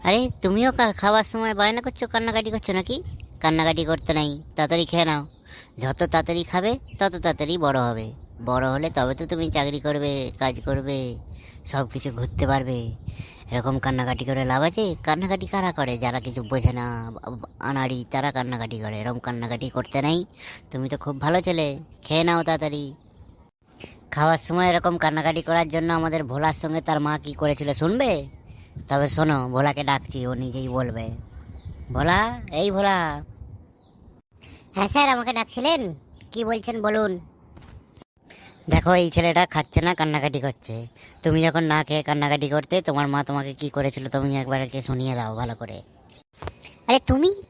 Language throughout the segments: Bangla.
আরে তুমিও খাওয়ার সময় বায়না করছো, কান্নাকাটি করছো নাকি? কান্নাকাটি করতে নাই, তাড়াতাড়ি খেয়ে নাও। যত তাড়াতাড়ি খাবে তত তাড়াতাড়ি বড় হবে। বড় হলে তবে তো তুমি চাকরি করবে, কাজ করবে, সব কিছু ঘুরতে পারবে। এরকম কান্নাকাটি করে লাভ আছে? কান্নাকাটি কারা করে? যারা কিছু বোঝে না, আনাড়ি, তারা কান্নাকাটি করে। এরকম কান্নাকাটি করতে নাই। তুমি তো খুব ভালো ছেলে, খেয়ে নাও তাড়াতাড়ি। খাওয়ার সময় এরকম কান্নাকাটি করার জন্য আমাদের ভোলার সঙ্গে তার মা কি করেছিল শুনবে? তবে শোনো, ভোলাকে ডাকছি, ও নিজেই বলবে। ভোলা, এই ভোলা। হ্যাঁ স্যার, আমাকে ডাকছিলেন? কি বলছেন বলুন। দেখো, এই ছেলেটা খাচ্ছে না, কান্নাকাটি করছে। তুমি যখন না খেয়ে কান্নাকাটি করতে, তোমার মা তোমাকে কি করেছিল তুমি একবার একে শুনিয়ে দাও ভালো করে। আরে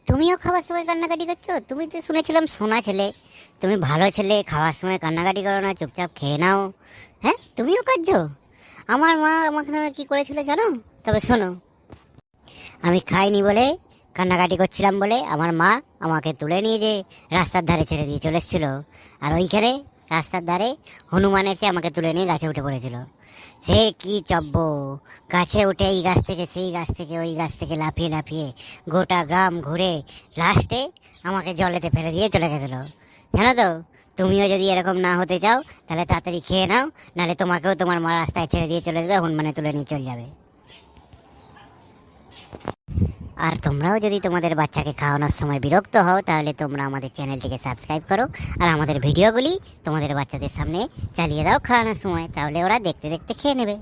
তুমিও খাওয়ার সময় কান্নাকাটি করছো? তুমি তো শুনেছিলাম সোনা ছেলে, তুমি ভালো ছেলে, খাওয়ার সময় কান্নাকাটি করো না, চুপচাপ খেয়ে নাও। হ্যাঁ, তুমিও করছো? আমার মা আমাকে সঙ্গে কি করেছিল জানো? তবে শোনো, আমি খাইনি বলে, কান্নাকাটি করছিলাম বলে, আমার মা আমাকে তুলে নিয়ে যে রাস্তার ধারে ছেড়ে দিয়ে চলে এসেছিল। আর ওইখানে রাস্তার ধারে হনুমান এসে আমাকে তুলে নিয়ে গাছে উঠে পড়েছিল। সে কি চব্য! গাছে উঠে এই গাছ থেকে সেই গাছ থেকে ওই গাছ থেকে লাফিয়ে লাফিয়ে গোটা গ্রাম ঘুরে লাস্টে আমাকে জলেতে ফেলে দিয়ে চলে গেছিলো। জানো তো? তুমিও যদি এরকম না হতে চাও, তাহলে তাড়াতাড়ি খেয়ে নাও, নাহলে তোমাকেও তোমার মা রাস্তায় ছেড়ে দিয়ে চলে যাবে, হনুমানে তুলে নিয়ে চলে যাবে। আর তোমরাও যদি তোমাদের বাচ্চাকে খাওয়ানোর সময় বিরক্ত হও, তাহলে তোমরা আমাদের চ্যানেলটিকে সাবস্ক্রাইব করো, আর আমাদের ভিডিওগুলি তোমাদের বাচ্চাদের সামনে চালিয়ে দাও খাওয়ানোর সময়, তাহলে ওরা দেখতে দেখতে খেয়ে নেবে।